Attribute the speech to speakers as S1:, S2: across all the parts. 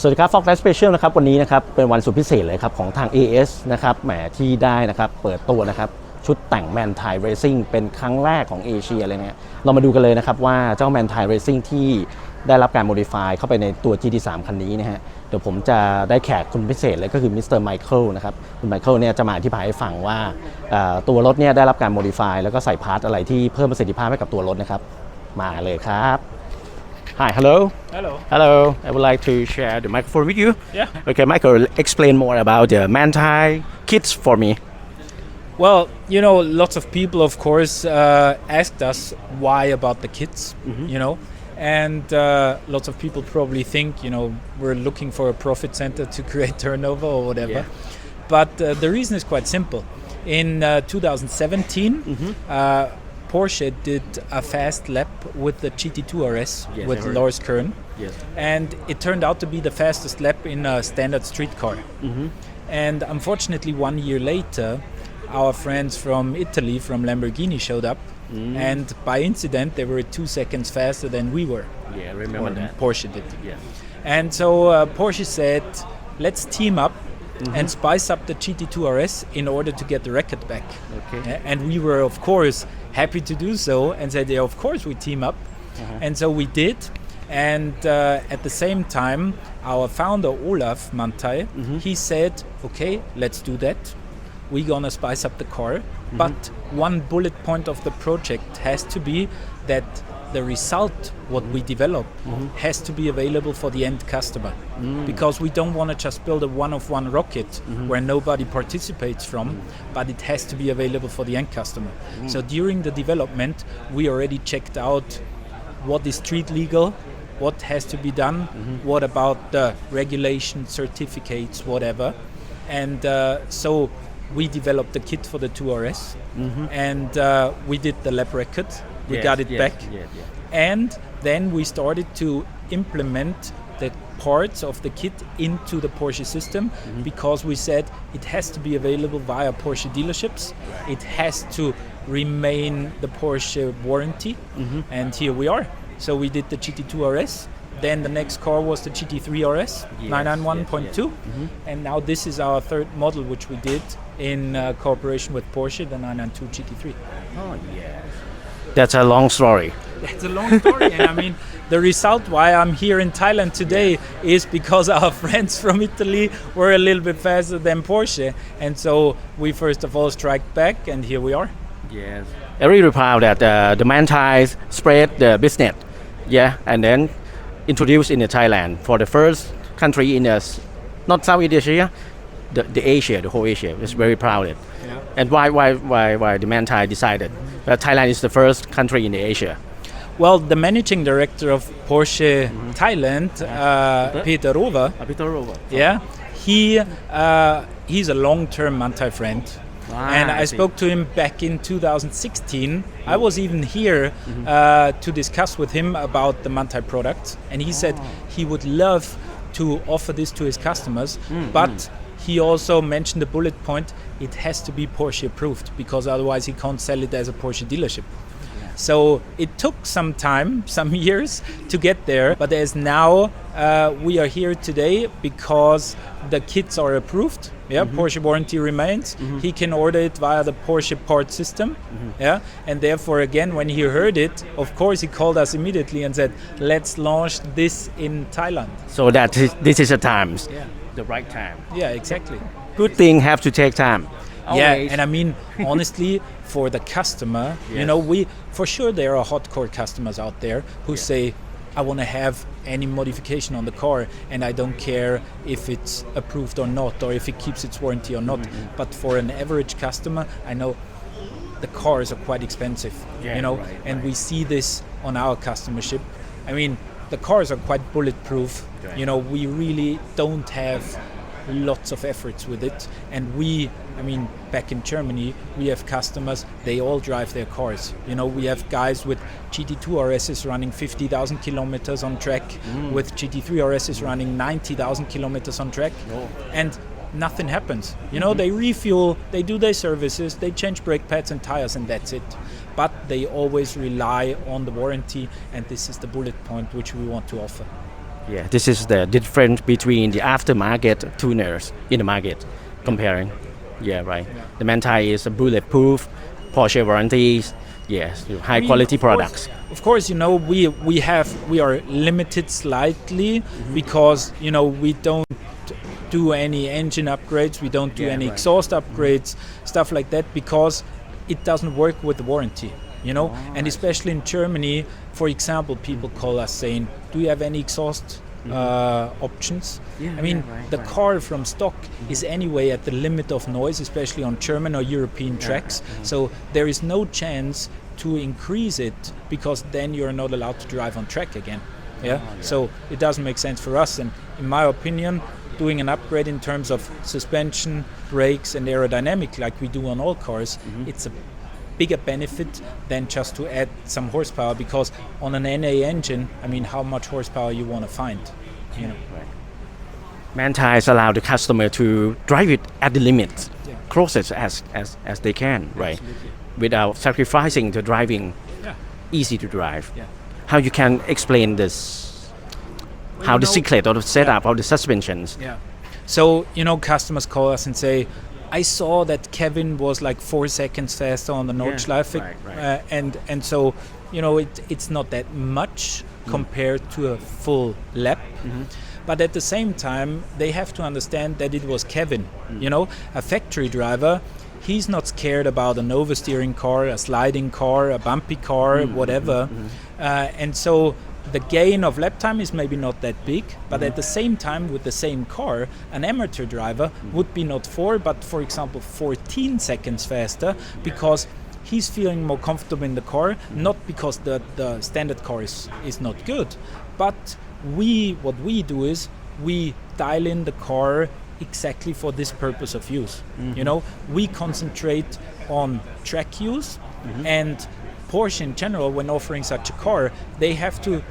S1: สวัสดีครับ Fox Live Special นะครับวันนี้นะครับเป็นวันสุดพิเศษเลยครับของทาง AS นะครับแหมที่ได้นะครับเปิดตัวนะครับชุดแต่ง Manthey Racing เป็นครั้งแรกของเอเชียเลยเนี่ยเรามาดูกันเลยนะครับว่าเจ้า Manthey Racing ที่ได้รับการ modify เข้าไปในตัว GT 3คันนี้นะฮะเดี๋ยวผมจะได้แขกคนพิเศษเลยก็คือมิสเตอร์ไมเคิลนะครับคุณไมเคิลเนี่ยจะมาอธิบายให้ฟังว่าตัวรถเนี่ยได้รับการ modify แล้วก็ใส่พาร์ทอะไรที่เพิ่มประสิทธิภาพให้กับตัวรถนะครับมาเลยครับ Hi, hello. Hello. I would like to share the microphone with you.
S2: Yeah.
S1: Okay, Michael, explain more about the Manthey kits for me.
S2: Well, lots of people, of course, asked us why about the kits, and lots of people probably think, we're looking for a profit center to create turnover or whatever. Yeah. But the reason is quite simple. In 2017, Porsche did a fast lap with the GT2 RS with Lars Kern, and it turned out to be the fastest lap in a standard street car. And unfortunately, 1 year later, our friends from Italy, from Lamborghini, showed up, and by incident, they were 2 seconds faster than we were.
S1: Yeah, I remember that.
S2: Porsche did. Yeah. And so Porsche said, let's team up and spice up the GT2 RS in order to get the record back. Okay. And we were, of course, happy to do so and said, yeah, of course we team up. And so we did. And at the same time, our founder, Olaf Manthey, he said, okay, let's do that. We're gonna spice up the car. But one bullet point of the project has to be that the result, what we develop, has to be available for the end customer. Because we don't want to just build a one-of-one rocket where nobody participates from, but it has to be available for the end customer. So during the development, we already checked out what is street legal, what has to be done, what about the regulation, certificates, whatever. And so we developed the kit for the 2RS, and we did the lap record. We got it back. And then we started to implement the parts of the kit into the Porsche system because we said it has to be available via Porsche dealerships. It has to remain the Porsche warranty. And here we are. So we did the GT2 RS. Then the next car was the GT3 RS 991.2. And now this is our third model, which we did in cooperation with Porsche, the 992 GT3.
S1: Oh, yeah. That's a long story.
S2: That's a long story. And I mean, the result why I'm here in Thailand today is because our friends from Italy were a little bit faster than Porsche. And so we first of all strike back, and here we are.
S1: Yes. I'm really proud that the Manthey spread the business. Yeah. And then introduced in Thailand for the first country in not Southeast Asia, the Asia, the whole Asia. Is very proud of it. Yeah. And why the Manthey decided that Thailand is the first country in Asia?
S2: Well, the managing director of Porsche Thailand, Peter Rover, yeah, he's a long-term Manthey friend. And I spoke to him back in 2016. I was even here to discuss with him about the Manthey products. And he said he would love to offer this to his customers, but he also mentioned the bullet point, it has to be Porsche approved because otherwise he can't sell it as a Porsche dealership. So it took some time, some years to get there, but as now we are here today because the kits are approved. Yeah, Porsche warranty remains. He can order it via the Porsche part system. Yeah, and therefore again, when he heard it, of course he called us immediately and said, "Let's launch this in Thailand."
S1: So this is the time, the right time.
S2: Yeah, exactly.
S1: Good thing have to take time.
S2: Always. Yeah, and I mean, honestly, for the customer, we for sure there are hardcore customers out there who say, I want to have any modification on the car and I don't care if it's approved or not or if it keeps its warranty or not. But for an average customer, I know the cars are quite expensive, and we see this on our customership. I mean, the cars are quite bulletproof. We really don't have lots of efforts with it, and back in Germany we have customers, they all drive their cars. We have guys with GT2 RSs running 50,000 kilometers on track, with GT3 RSs running 90,000 kilometers on track, and nothing happens. They refuel, they do their services, they change brake pads and tires, and that's it. But they always rely on the warranty, and this is the bullet point which we want to offer.
S1: Yeah, this is the difference between the aftermarket tuners in the market comparing. Yeah, right. The Manthey is a bulletproof, Porsche warranties. Yes, high quality products.
S2: Of course, you know, we are limited slightly because, you know, we don't do any engine upgrades, we don't do any exhaust upgrades, stuff like that, because it doesn't work with the warranty, you know. And especially in Germany, for example, people call us saying, do you have any exhaust options? I mean, the car from stock is anyway at the limit of noise, especially on German or European tracks. So there is no chance to increase it, because then you're not allowed to drive on track again. So it doesn't make sense for us. And in my opinion, doing an upgrade in terms of suspension, brakes, and aerodynamic, like we do on all cars, it's a bigger benefit than just to add some horsepower, because on an NA engine, I mean, how much horsepower you want to find, you know.
S1: Manthey allow the customer to drive it at the limit, closest as they can, right? Without sacrificing the driving, easy to drive. How you can explain this? How the secret or the setup of the suspensions?
S2: So, you know, customers call us and say, I saw that Kevin was like 4 seconds faster on the Nordschleife, and so, you know, it's not that much compared to a full lap. But at the same time, they have to understand that it was Kevin. You know, a factory driver, he's not scared about an oversteering car, a sliding car, a bumpy car, whatever. And so the gain of lap time is maybe not that big, but at the same time, with the same car, an amateur driver would be not 4, but for example 14 seconds faster, because he's feeling more comfortable in the car, not because the standard car is not good, but what we do is we dial in the car exactly for this purpose of use. You know, we concentrate on track use, and Porsche in general, when offering such a car, they have to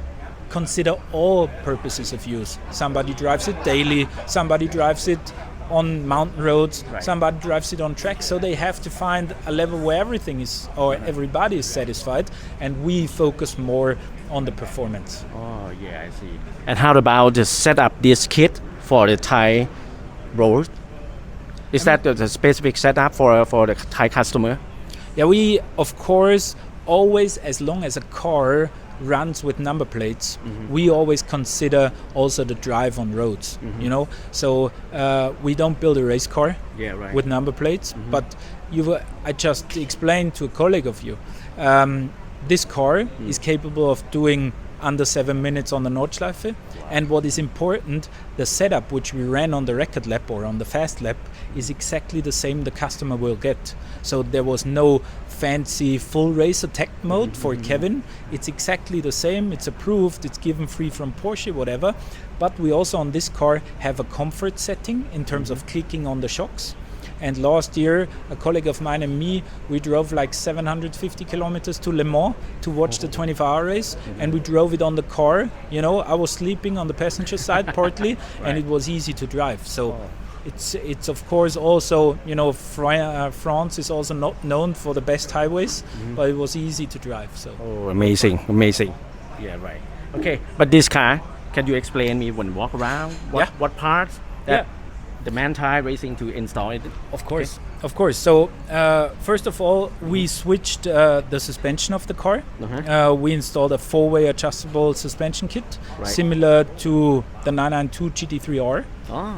S2: consider all purposes of use. Somebody drives it daily, somebody drives it on mountain roads, somebody drives it on track, so they have to find a level where everything is, or everybody is satisfied, and we focus more on the performance.
S1: Oh yeah, I see. And how about the setup this kit for the Thai road? Is that the specific setup for the Thai customer?
S2: Yeah, we of course always, as long as a car runs with number plates, we always consider also the drive on roads, you know. So we don't build a race car with number plates, but I just explained to a colleague of you, this car is capable of doing under 7 minutes on the Nordschleife, and what is important, the setup which we ran on the record lap or on the fast lap is exactly the same the customer will get. So there was no fancy full racer tech mode for Kevin. It's exactly the same, it's approved, it's given free from Porsche, whatever, but we also on this car have a comfort setting in terms of clicking on the shocks. And last year, a colleague of mine and me, we drove like 750 kilometers to Le Mans to watch the 24-hour race, and we drove it on the car. You know, I was sleeping on the passenger side partly, and it was easy to drive. So it's of course also, you know, France is also not known for the best highways, but it was easy to drive. So
S1: amazing. Yeah, right. Okay, but this car, can you explain me when walk around? What parts? The Manthey Racing to install it? Of
S2: course. So first of all, we switched the suspension of the car. We installed a 4-way adjustable suspension kit, similar to the 992 GT3R.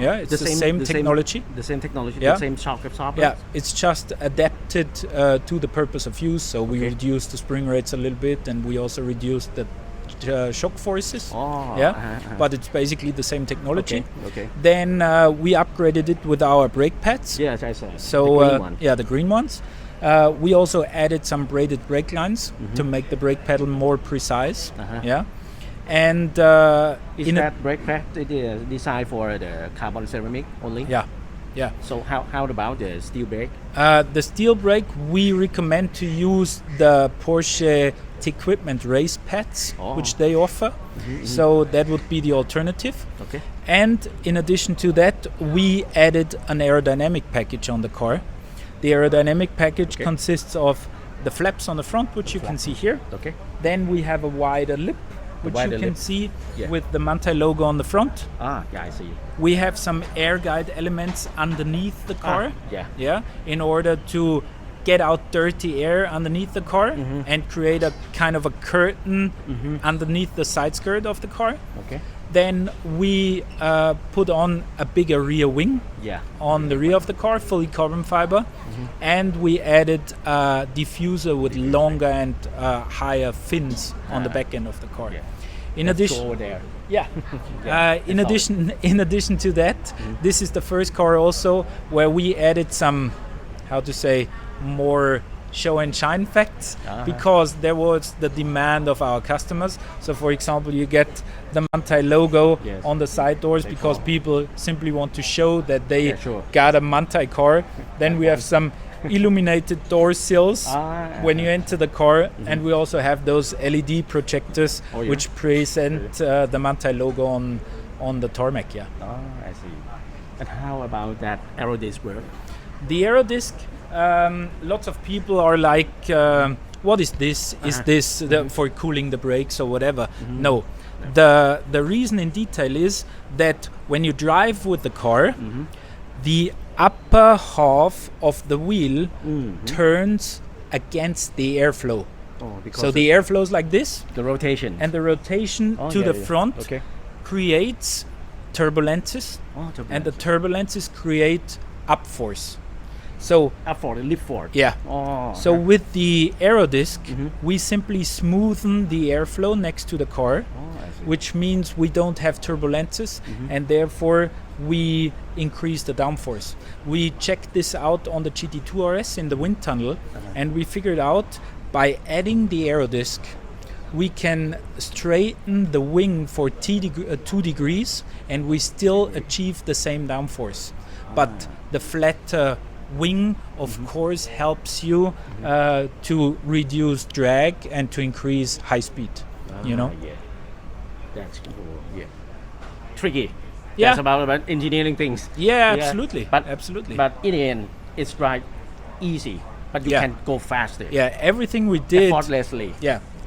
S2: It's the same technology.
S1: The same technology, the same shock absorber.
S2: Yeah, it's just adapted to the purpose of use. So we reduced the spring rates a little bit, and we also reduced the shock forces, but it's basically the same technology. Then we upgraded it with our brake pads.
S1: Yes, I saw.
S2: So the green ones. We also added some braided brake lines to make the brake pedal more precise. And
S1: is that brake pad designed for the carbon ceramic only?
S2: Yeah.
S1: So how about the steel brake?
S2: The steel brake, we recommend to use the Porsche equipment race pads, which they offer. So that would be the alternative. And in addition to that, we added an aerodynamic package on the car. The aerodynamic package consists of the flaps on the front, which you can see here. Then we have a wider lip, which
S1: wider
S2: you can
S1: lip.
S2: see
S1: Yeah.
S2: with the Manthey logo on the front.
S1: Yeah, I see.
S2: We have some air guide elements underneath the car.
S1: Yeah.
S2: In order to get out dirty air underneath the car and create a kind of a curtain underneath the side skirt of the car.
S1: Okay.
S2: Then we put on a bigger rear wing on the rear of the car, fully carbon fiber, and we added a diffuser with longer and higher fins on the back end of the car. In addition,
S1: over there.
S2: In addition to that, this is the first car also where we added some, how to say, more show and shine facts because there was the demand of our customers. So for example, you get the Manthey logo on the side doors because people simply want to show that they got a Manthey car. Then we have some illuminated door sills when you enter the car, and we also have those LED projectors which present the Manthey logo on the tarmac.
S1: I see. And how about that Aerodisc work?
S2: The Aerodisc, lots of people are like, what is this? Is this for cooling the brakes or whatever? No. The reason in detail is that when you drive with the car, the upper half of the wheel turns against the airflow. So the airflow is like this.
S1: The rotation.
S2: And the rotation to the front creates turbulences. And the turbulences create up force. So
S1: up for the lift forward.
S2: So with the Aerodisc, we simply smoothen the airflow next to the car, which means we don't have turbulences, and therefore we increase the downforce. We checked this out on the GT2 RS in the wind tunnel, and we figured out by adding the Aerodisc, we can straighten the wing for 2 degrees, and we still achieve the same downforce. But the flatter wing, of course, helps you to reduce drag and to increase high speed.
S1: That's cool. Tricky.
S2: Yeah.
S1: That's about engineering things.
S2: Absolutely.
S1: But in the end, it's easy. But you can go faster.
S2: Everything we did
S1: effortlessly.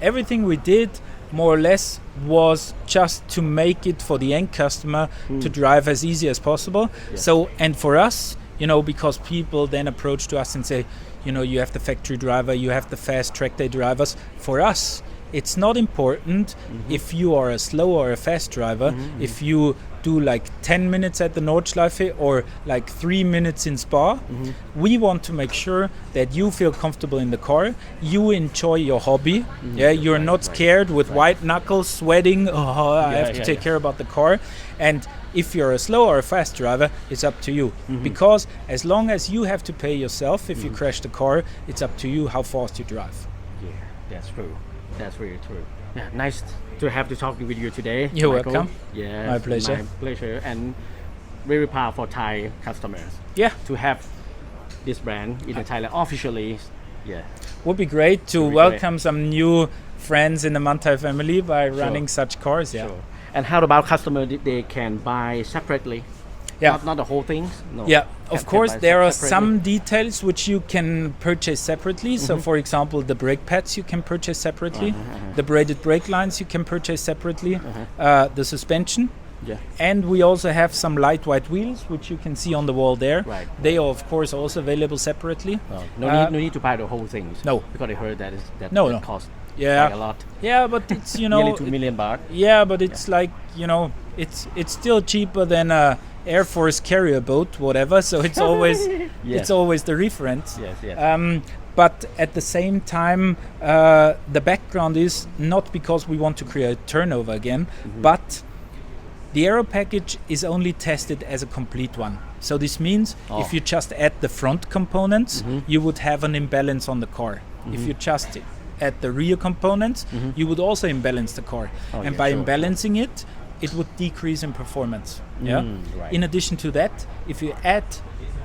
S2: Everything we did more or less was just to make it for the end customer to drive as easy as possible. So, and for us, because people then approach to us and say, you have the factory driver, you have the fast track day drivers. For us, it's not important if you are a slow or a fast driver, if you do like 10 minutes at the Nordschleife or like 3 minutes in Spa. We want to make sure that you feel comfortable in the car, you enjoy your hobby, you're not scared with white knuckles, sweating, I have to take care about the car. And if you're a slow or a fast driver, it's up to you. Because as long as you have to pay yourself if you crash the car, it's up to you how fast you drive.
S1: That's true. That's really true. Nice to have to talk with you today.
S2: You're
S1: Michael.
S2: welcome.
S1: Yeah,
S2: My pleasure.
S1: My pleasure, and very proud for Thai customers. To have this brand in Thailand officially.
S2: Would be great to welcome some new friends in the Manthey family by running such cars.
S1: Sure. And how about customers? They can buy separately. Not the whole thing. No.
S2: Of course, there are some details which you can purchase separately. So, for example, the brake pads you can purchase separately. The braided brake lines you can purchase separately. The suspension. And we also have some light white wheels, which you can see on the wall there. They are, of course, also available separately.
S1: No need to buy the whole thing.
S2: No.
S1: Because I heard that costs
S2: a
S1: lot.
S2: But it's,
S1: nearly 2 million baht.
S2: But it's like, it's still cheaper than a Air Force carrier boat, whatever. So it's always it's always the reference. But at the same time, the background is not because we want to create turnover again, but the aero package is only tested as a complete one. So this means if you just add the front components, you would have an imbalance on the car. If you just add the rear components, you would also imbalance the car. And by imbalancing it, it would decrease in performance. In addition to that, if you add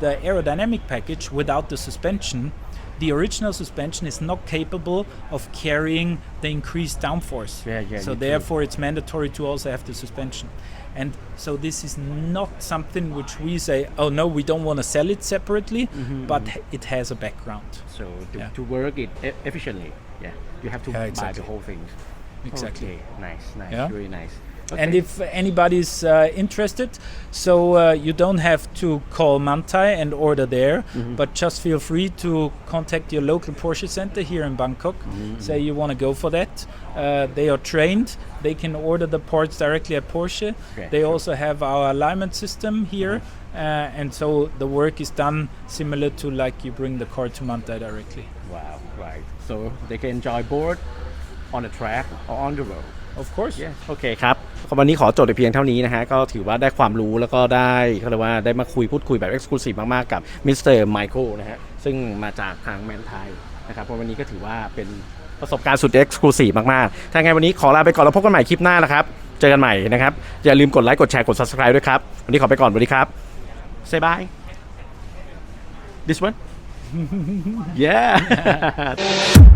S2: the aerodynamic package without the suspension, the original suspension is not capable of carrying the increased downforce. So therefore it's mandatory to also have the suspension. And so this is not something which we say, oh no, we don't want to sell it separately, but it has a background.
S1: So to work it efficiently, you have to buy the whole thing.
S2: exactly.
S1: Nice,
S2: Yeah.
S1: really nice.
S2: And if anybody's interested, so you don't have to call Manthey and order there, but just feel free to contact your local Porsche center here in Bangkok. Say you want to go for that. They are trained. They can order the parts directly at Porsche.
S1: Okay.
S2: They also have our alignment system here. And so the work is done similar to like you bring the car to Manthey directly.
S1: Wow, right. So they can enjoy both on the track or on the road.
S2: Of course.
S1: Yes. โอเคครับวันนี้ขอจบแต่เพียงเท่านี้นะฮะก็ถือว่าได้ความรู้แล้วก็ได้เขาเรียกว่าได้มาพูดคุยแบบ Exclusive มากๆกับมิสเตอร์ไมเคิลนะฮะซึ่งมาจากทางแมนไทยนะครับเพราะวันนี้ก็ถือว่าเป็นประสบการณ์สุด Exclusive มากๆถ้าไงวันนี้ขอลาไปก่อนแล้วพบกันใหม่คลิปหน้านะครับเจอกันใหม่นะครับอย่าลืมกดไลค์กดแชร์กด Subscribe ด้วยครับวันนี้ขอไปก่อนสวัสดีครับ Say bye This one Yeah